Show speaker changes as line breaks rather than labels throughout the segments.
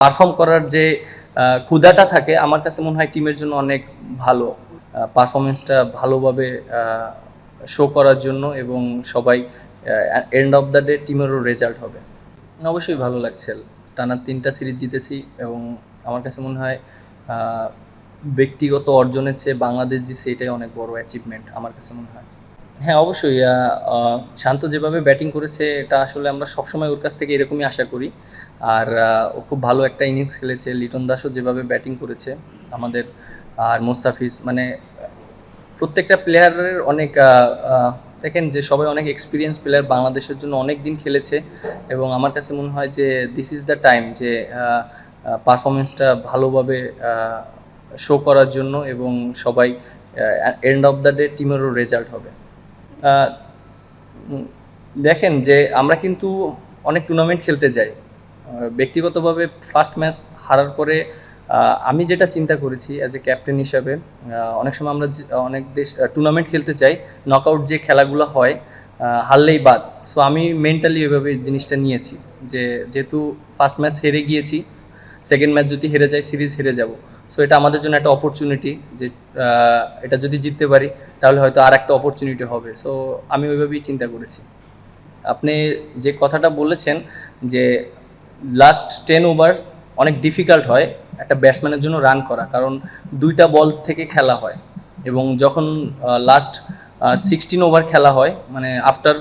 Perform করার যে ক্ষুধাটা থাকে আমার কাছে মনে হয় টিমের জন্য অনেক ভালো। পারফরমেন্সটা ভালোভাবে শো করার জন্য এবং সবাই এন্ড অফ দ্য ডে টিমেরও রেজাল্ট হবে। অবশ্যই ভালো লাগছে। টানা ৩টা সিরিজ জিতেছি এবং আমার কাছে মনে হয় ব্যক্তিগত অর্জনের চেয়ে বাংলাদেশ জিতছে এটাই অনেক বড় অ্যাচিভমেন্ট আমার কাছে মনে হয়। হ্যাঁ, অবশ্যই শান্ত যেভাবে ব্যাটিং করেছে এটা আসলে আমরা সবসময় ওর কাছ থেকে এরকমই আশা করি। আর ও খুব ভালো একটা ইনিংস খেলেছে। লিটন দাসও যেভাবে ব্যাটিং করেছে আমাদের, আর মোস্তাফিজ, মানে প্রত্যেকটা প্লেয়ারের অনেক দেখেন যে সবাই অনেক এক্সপিরিয়েন্স প্লেয়ার, বাংলাদেশের জন্য অনেক দিন খেলেছে এবং আমার কাছে মনে হয় যে দিস ইজ দ্য টাইম যে পারফরমেন্সটা ভালোভাবে শো করার জন্য এবং সবাই এন্ড অফ দ্য ডে টিমেরও রেজাল্ট হবে। দেখেন যে আমরা কিন্তু অনেক টুর্নামেন্ট খেলতে যাই। ব্যক্তিগতভাবে ফার্স্ট ম্যাচ হারার পরে আমি যেটা চিন্তা করেছি অ্যাজ এ ক্যাপ্টেন হিসাবে, অনেক সময় আমরা অনেক দেশ টুর্নামেন্ট খেলতে চাই, নকআউট যে খেলাগুলো হয় হারলেই বাদ। সো আমি মেন্টালি এভাবে জিনিসটা নিয়েছি যে যেহেতু ফার্স্ট ম্যাচ হেরে গিয়েছি, সেকেন্ড ম্যাচ যদি হেরে যাই সিরিজ হেরে যাব। সো এটা আমাদের জন্য একটা অপরচুনিটি যে এটা যদি জিততে পারি তাহলে হয়তো আর একটা অপরচুনিটি হবে। সো আমি ওইভাবেই চিন্তা করেছি। আপনি যে কথাটা বলেছেন যে লাস্ট 10 ওভার অনেক ডিফিকাল্ট হয় একটা ব্যাটসম্যানের জন্য রান করা, কারণ 2টা বল থেকে খেলা হয় এবং যখন লাস্ট 16 ওভার খেলা হয়, মানে আফটার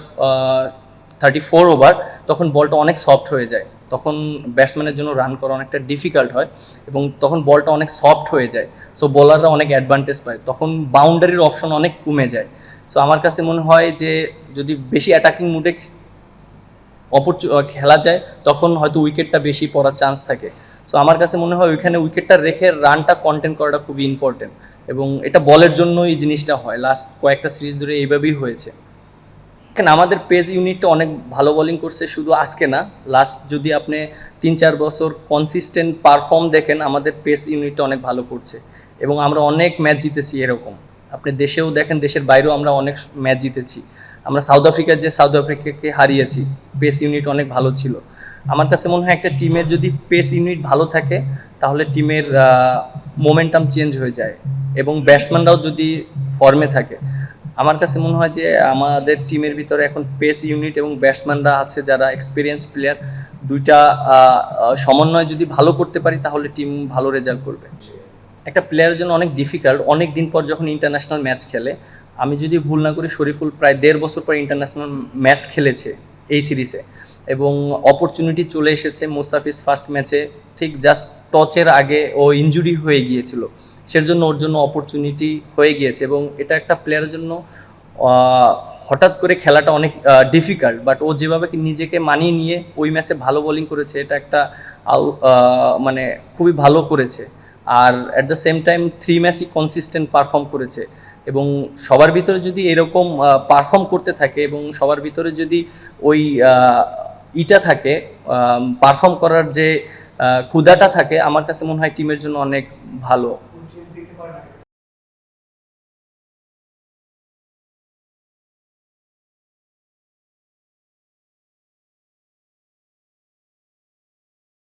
34 ওভার, তখন বলটা অনেক সফট হয়ে যায়। তখন ব্যাটসম্যানের জন্য রান করা অনেকটা ডিফিকাল্ট হয় এবং তখন বলটা অনেক সফট হয়ে যায়। সো বোলাররা অনেক অ্যাডভান্টেজ পায়, তখন বাউন্ডারির অপশন অনেক কমে যায়। সো আমার কাছে মনে হয় যে যদি বেশি অ্যাটাকিং মুডে খেলা যায় তখন হয়তো উইকেটটা বেশি পড়ার চান্স থাকে। সো আমার কাছে মনে হয় ওইখানে উইকেটটা রেখে রানটা কন্টেন্ট করাটা খুবই ইম্পর্টেন্ট এবং এটা বলের জন্য এই জিনিসটা হয়। লাস্ট কয়েকটা সিরিজ ধরে এইভাবেই হয়েছে। এখানে আমাদের পেস ইউনিটটা অনেক ভালো বোলিং করছে, শুধু আজকে না, লাস্ট যদি আপনি 3-4 বছর কনসিস্টেন্ট পারফর্ম দেখেন আমাদের পেস ইউনিটটা অনেক ভালো করছে এবং আমরা অনেক ম্যাচ জিতেছি। এরকম আপনি দেশেও দেখেন, দেশের বাইরেও আমরা অনেক ম্যাচ জিতেছি। আমরা সাউথ আফ্রিকাকে হারিয়েছি, পেস ইউনিট অনেক ভালো ছিল। আমার কাছে মনে হয় একটা টিমের যদি পেস ইউনিট ভালো থাকে তাহলে টিমের মোমেন্টাম চেঞ্জ হয়ে যায় এবং ব্যাটসম্যানরাও যদি ফর্মে থাকে। আমার কাছে মনে হয় যে আমাদের টিমের ভিতরে এখন পেস ইউনিট এবং ব্যাটসম্যানরা আছে যারা এক্সপিরিয়েন্স প্লেয়ার, দুইটা সমন্বয় যদি ভালো করতে পারি তাহলে টিম ভালো রেজাল্ট করবে। একটা প্লেয়ারের জন্য অনেক ডিফিকাল্ট, অনেক দিন পর যখন ইন্টারন্যাশনাল ম্যাচ খেলে। আমি যদি ভুল না করি শরীফুল প্রায় 1.5 বছর পর ইন্টারন্যাশনাল ম্যাচ খেলেছে এই সিরিজে এবং অপরচুনিটি চলে এসেছে। মুস্তাফিজ ফার্স্ট ম্যাচে ঠিক জাস্ট টচের আগে ও ইনজুরি হয়ে গিয়েছিল, সেজন্য ওর জন্য অপরচুনিটি হয়ে গিয়েছে এবং এটা একটা প্লেয়ারের জন্য হঠাৎ করে খেলাটা অনেক ডিফিকাল্ট। বাট ও যেভাবে নিজেকে মানিয়ে নিয়ে ওই ম্যাচে ভালো বোলিং করেছে, এটা একটা মানে খুবই ভালো করেছে। আর অ্যাট দ্য সেম টাইম 3 ম্যাচই কনসিস্টেন্ট পারফর্ম করেছে এবং সবার ভিতরে যদি এরকম পারফর্ম করতে থাকে এবং সবার ভিতরে যদি ওই ইটা থাকে, পারফর্ম করার যে ক্ষুধাটা থাকে, আমার কাছে মনে হয় টিমের জন্য অনেক ভালো।